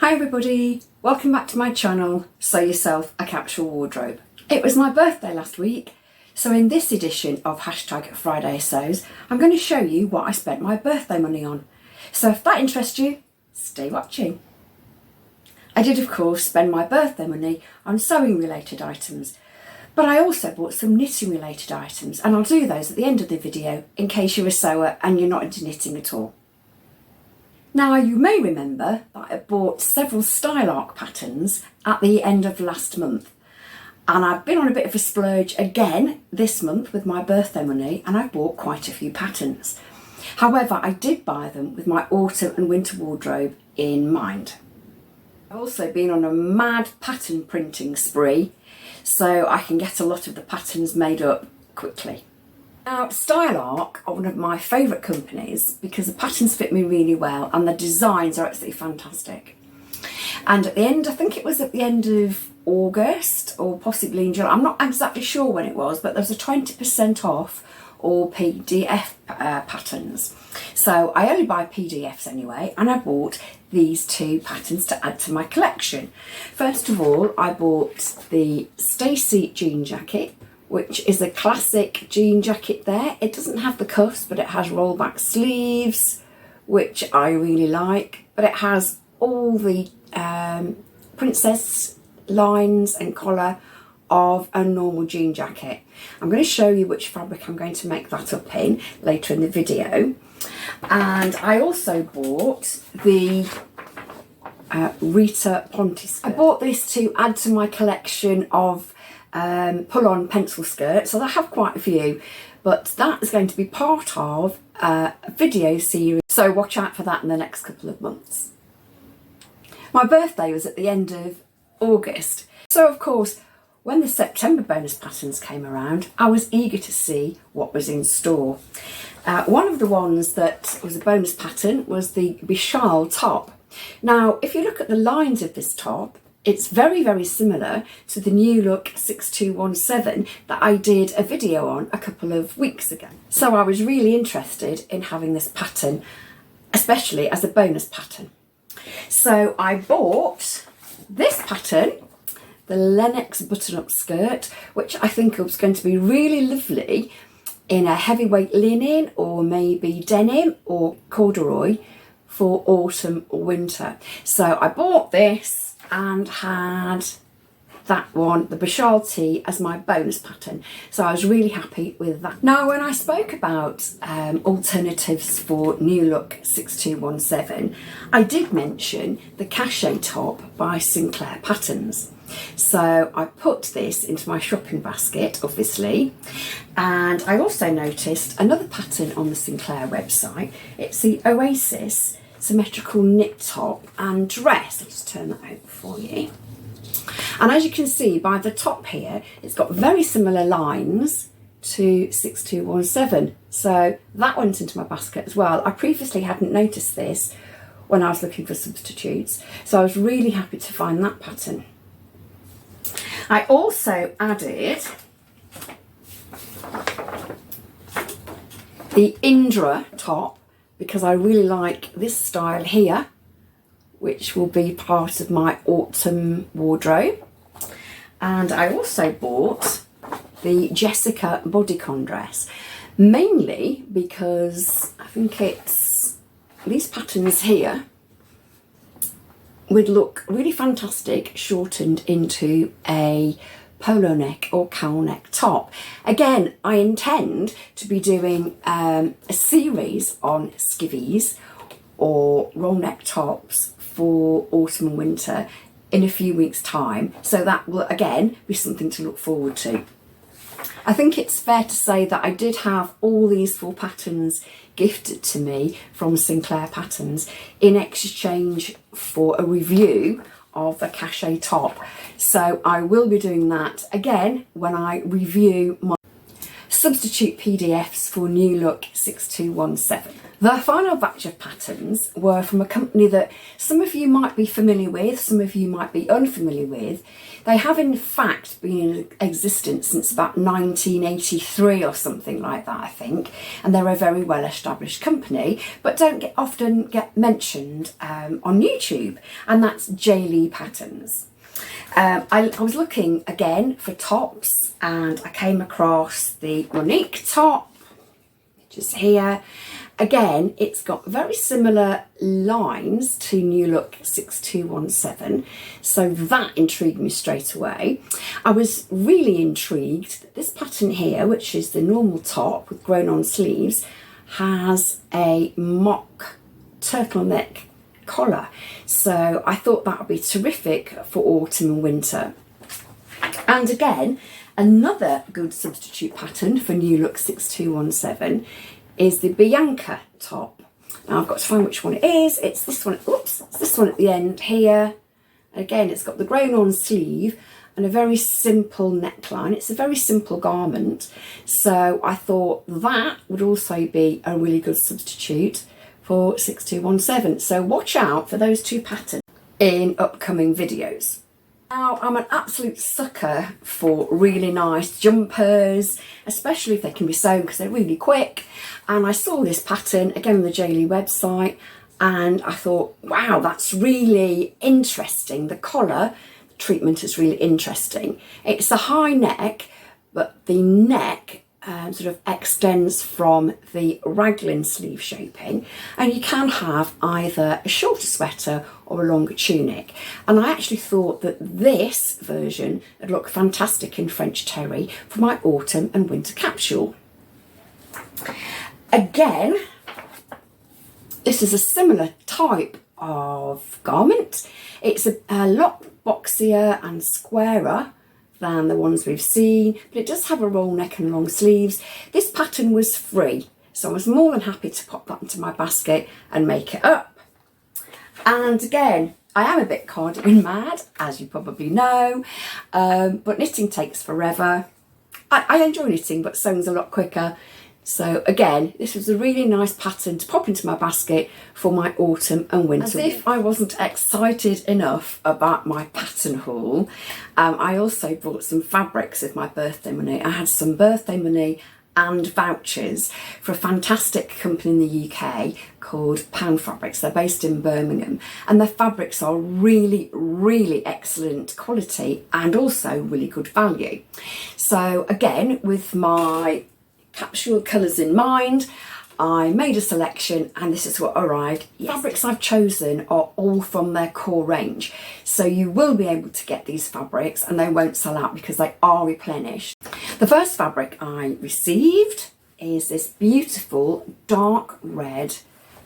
Hi everybody, welcome back to my channel, Sew Yourself a Capsule Wardrobe. It was my birthday last week, so in this edition of #FridaySews, I'm going to show you what I spent my birthday money on. So if that interests you, stay watching. I did of course spend my birthday money on sewing related items, but I also bought some knitting related items, and I'll do those at the end of the video in case you're a sewer and you're not into knitting at all. Now you may remember that I bought several style arc patterns at the end of last month, and I've been on a bit of a splurge again this month with my birthday money, and I bought quite a few patterns. However, I did buy them with my autumn and winter wardrobe in mind. I've also been on a mad pattern printing spree, so I can get a lot of the patterns made up quickly. Now, Style Arc are one of my favourite companies because the patterns fit me really well and the designs are absolutely fantastic. And at the end, I think it was at the end of August or possibly in July, I'm not exactly sure when it was, but there was a 20% off all PDF patterns. So I only buy PDFs anyway, and I bought these two patterns to add to my collection. First of all, I bought the Stacy jean jacket, which is a classic jean jacket there. It doesn't have the cuffs, but it has rollback sleeves, which I really like, but it has all the princess lines and collar of a normal jean jacket. I'm going to show you which fabric I'm going to make that up in later in the video. And I also bought the Rita Ponte skirt. I bought this to add to my collection of pull-on pencil skirts, so I have quite a few, but that is going to be part of a video series, so watch out for that in the next couple of months. My birthday was at the end of August, so of course when the September bonus patterns came around, I was eager to see what was in store. One of the ones that was a bonus pattern was the Bishal top. Now if you look at the lines of this top, it's very, very similar to the New Look 6217 that I did a video on a couple of weeks ago. So I was really interested in having this pattern, especially as a bonus pattern. So I bought this pattern, the Lennox button-up skirt, which I think was going to be really lovely in a heavyweight linen or maybe denim or corduroy for autumn or winter. So I bought this and had that one, the Bishal tee, as my bonus pattern. So I was really happy with that. Now when I spoke about alternatives for New Look 6217, I did mention the Cachet top by Sinclair Patterns. So I put this into my shopping basket, obviously, and I also noticed another pattern on the Sinclair website. It's the Oasis symmetrical knit top and dress. I'll just turn that over for you. And as you can see by the top here, it's got very similar lines to 6217. So that went into my basket as well. I previously hadn't noticed this when I was looking for substitutes, so I was really happy to find that pattern. I also added the Indra top because I really like this style here, which will be part of my autumn wardrobe. And I also bought the Jessica bodycon dress, mainly because I think it's these patterns here would look really fantastic shortened into a polo neck or cowl neck top. Again, I intend to be doing a series on skivvies or roll neck tops for autumn and winter in a few weeks' time, so that will again be something to look forward to. I think it's fair to say that I did have all these 4 patterns gifted to me from Sinclair Patterns in exchange for a review of the Cachet top. So I will be doing that again when I review my substitute PDFs for New Look 6217. The final batch of patterns were from a company that some of you might be familiar with, some of you might be unfamiliar with. They have in fact been in existence since about 1983 or something like that, I think, and they're a very well established company, but don't often get mentioned on YouTube, and that's J. Patterns. I was looking again for tops, and I came across the Monique top, which is here. Again, it's got very similar lines to New Look 6217, so that intrigued me straight away. I was really intrigued that this pattern here, which is the normal top with grown-on sleeves, has a mock turtleneck collar, so I thought that would be terrific for autumn and winter. And again, another good substitute pattern for New Look 6217 is the Bianca top. Now I've got to find which one it is. It's this one. Oops, it's this one at the end here. Again, it's got the grown-on sleeve and a very simple neckline. It's a very simple garment, so I thought that would also be a really good substitute for 6217. So watch out for those two patterns in upcoming videos. Now, I'm an absolute sucker for really nice jumpers, especially if they can be sewn because they're really quick. And I saw this pattern again on the J. website, and I thought, wow, that's really interesting. The collar treatment is really interesting. It's a high neck, but the neck sort of extends from the raglan sleeve shaping, and you can have either a shorter sweater or a longer tunic. And I actually thought that this version would look fantastic in French terry for my autumn and winter capsule. Again, this is a similar type of garment. It's a lot boxier and squarer than the ones we've seen, but it does have a roll neck and long sleeves. This pattern was free, so I was more than happy to pop that into my basket and make it up. And again, I am a bit cardigan mad, as you probably know, but knitting takes forever. I enjoy knitting, but sewing's a lot quicker. So again, this was a really nice pattern to pop into my basket for my autumn and winter. As if I wasn't excited enough about my pattern haul, I also bought some fabrics with my birthday money. I had some birthday money and vouchers for a fantastic company in the UK called Pound Fabrics. They're based in Birmingham, and their fabrics are really, really excellent quality and also really good value. So again, with my capsule colours in mind, I made a selection, and this is what arrived. Yes. Fabrics I've chosen are all from their core range, so you will be able to get these fabrics and they won't sell out because they are replenished. The first fabric I received is this beautiful dark red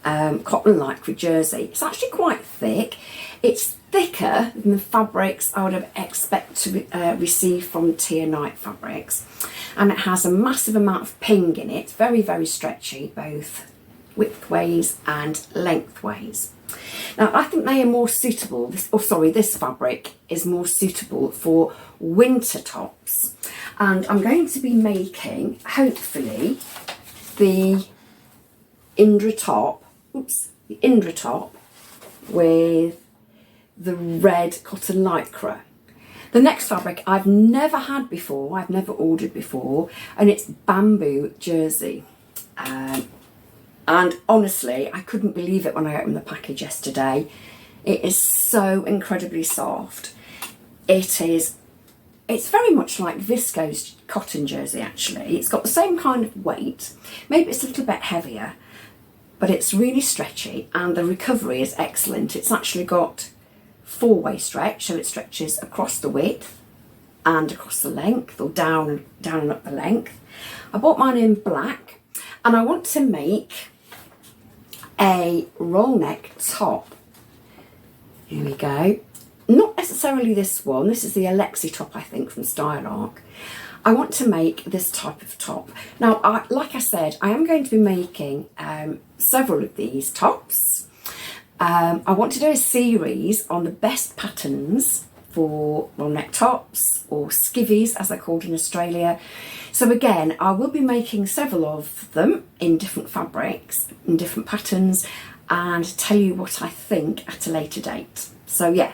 cotton lycra jersey. It's actually quite thick. It's thicker than the fabrics I would have expected to receive from Tier Night Fabrics, and it has a massive amount of ping in it. Very, very stretchy, both widthways and lengthways. Now I think they are more suitable, this fabric is more suitable for winter tops, and I'm going to be making, hopefully, the Indra top with the red cotton lycra. The next fabric I've never had before, I've never ordered before, and it's bamboo jersey. And honestly, I couldn't believe it when I opened the package yesterday. It is so incredibly soft. It's very much like viscose cotton jersey actually. It's got the same kind of weight, maybe it's a little bit heavier, but it's really stretchy and the recovery is excellent. It's actually got four-way stretch, so it stretches across the width and across the length, or down and up the length. I bought mine in black, and I want to make a roll neck top. Here we go. Not necessarily this one. This is the Alexi top, I think, from Style Arc. I want to make this type of top. Now, like I said, I am going to be making several of these tops. I want to do a series on the best patterns for roll neck tops, or skivvies as they're called in Australia. So again, I will be making several of them in different fabrics, in different patterns, and tell you what I think at a later date. So yeah,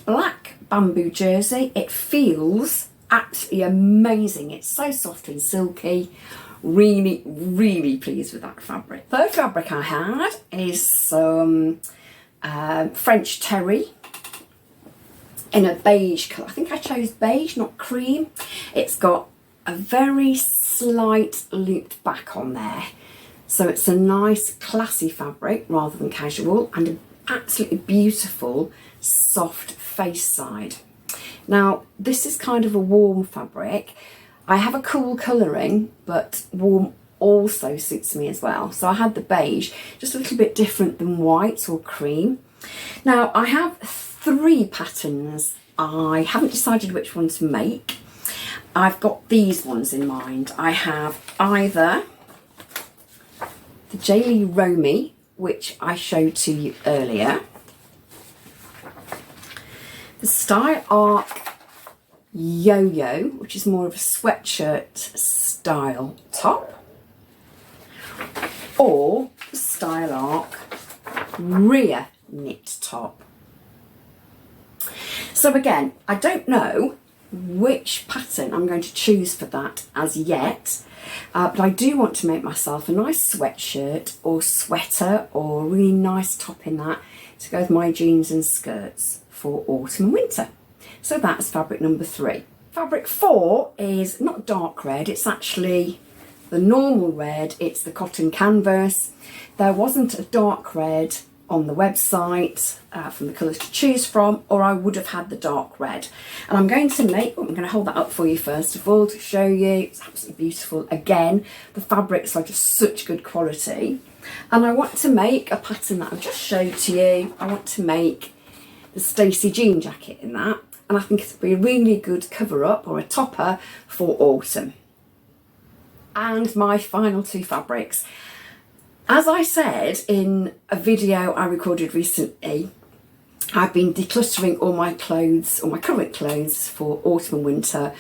black bamboo jersey. It feels absolutely amazing. It's so soft and silky. Really, really pleased with that fabric. Third fabric I had is some French terry in a beige colour. I think I chose beige, not cream. It's got a very slight looped back on there. So it's a nice classy fabric rather than casual, and an absolutely beautiful soft face side. Now this is kind of a warm fabric. I have a cool colouring, but warm also suits me as well. So I had the beige, just a little bit different than white or cream. Now I have 3 patterns. I haven't decided which one to make. I've got these ones in mind. I have either the Jaylee Romy, which I showed to you earlier, the Style Arc Yo-Yo, which is more of a sweatshirt style top, or the Style Arc Rear Knit top. So again, I don't know which pattern I'm going to choose for that as yet, but I do want to make myself a nice sweatshirt or sweater or a really nice top in that to go with my jeans and skirts for autumn and winter. So that's fabric number 3. Fabric 4 is not dark red, it's actually the normal red, it's the cotton canvas. There wasn't a dark red on the website from the colours to choose from, or I would have had the dark red. And I'm going to make, I'm going to hold that up for you first of all to show you. It's absolutely beautiful. Again, the fabrics are just such good quality. And I want to make a pattern that I've just showed to you. I want to make the Stacey jean jacket in that, and I think it'll be a really good cover up or a topper for autumn. And my final 2 fabrics. As I said in a video I recorded recently, I've been decluttering all my clothes, all my current clothes for autumn and winter,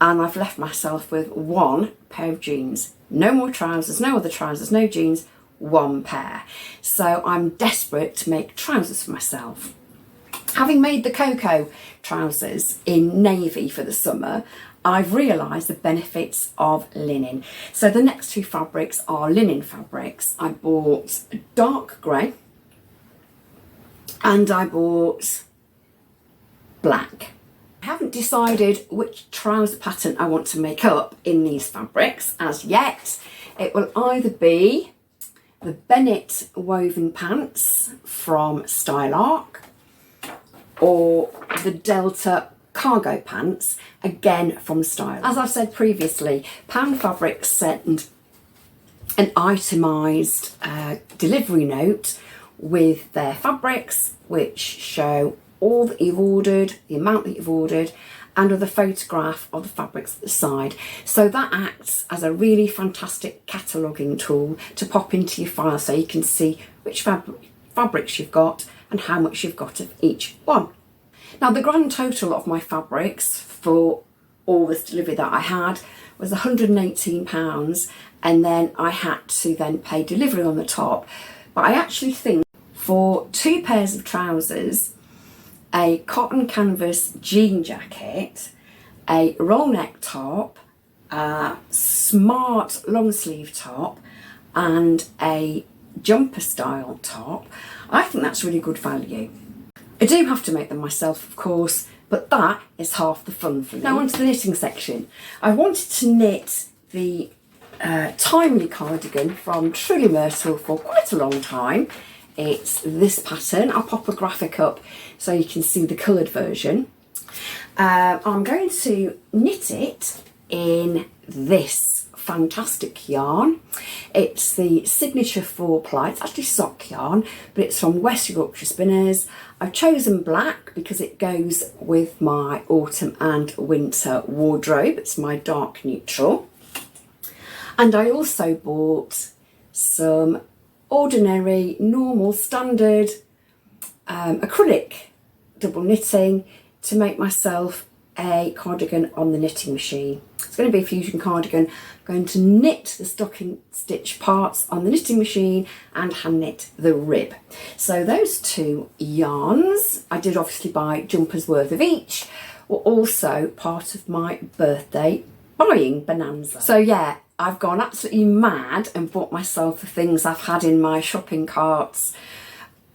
and I've left myself with 1 pair of jeans. No more trousers, no other trousers, no jeans, 1 pair. So I'm desperate to make trousers for myself. Having made the Cocoa trousers in navy for the summer, I've realised the benefits of linen. So the next 2 fabrics are linen fabrics. I bought a dark grey and I bought black. I haven't decided which trouser pattern I want to make up in these fabrics as yet. It will either be the Bennett woven pants from Style Arc, or the Delta cargo pants, again from Style. As I've said previously, Pound Fabrics send an itemised delivery note with their fabrics, which show all that you've ordered, the amount that you've ordered, and with a photograph of the fabrics at the side. So that acts as a really fantastic cataloguing tool to pop into your file so you can see which fabrics you've got and how much you've got of each one. Now the grand total of my fabrics for all this delivery that I had was £118, and then I had to then pay delivery on the top. But I actually think for 2 pairs of trousers, a cotton canvas jean jacket, a roll neck top, a smart long sleeve top, and a jumper style top, I think that's really good value. I do have to make them myself, of course, but that is half the fun for me. Now onto the knitting section. I wanted to knit the Timely cardigan from Truly Myrtle for quite a long time. It's this pattern. I'll pop a graphic up so you can see the coloured version. I'm going to knit it in this fantastic yarn. It's the Signature 4-ply. It's actually sock yarn, but it's from West Yorkshire Spinners. I've chosen black because it goes with my autumn and winter wardrobe. It's my dark neutral. And I also bought some ordinary, normal, standard acrylic double knitting to make myself a cardigan on the knitting machine. It's going to be a fusion cardigan. I'm going to knit the stocking stitch parts on the knitting machine and hand knit the rib. So those two yarns, I did obviously buy jumpers worth of each, were also part of my birthday buying bonanza. So yeah, I've gone absolutely mad and bought myself the things I've had in my shopping carts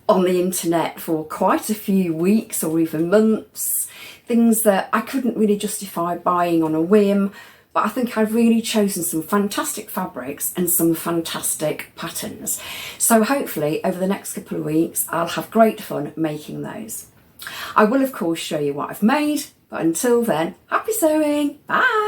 on the internet for quite a few weeks or even months. Things that I couldn't really justify buying on a whim, but I think I've really chosen some fantastic fabrics and some fantastic patterns. So hopefully over the next couple of weeks, I'll have great fun making those. I will of course show you what I've made, but until then, happy sewing, bye!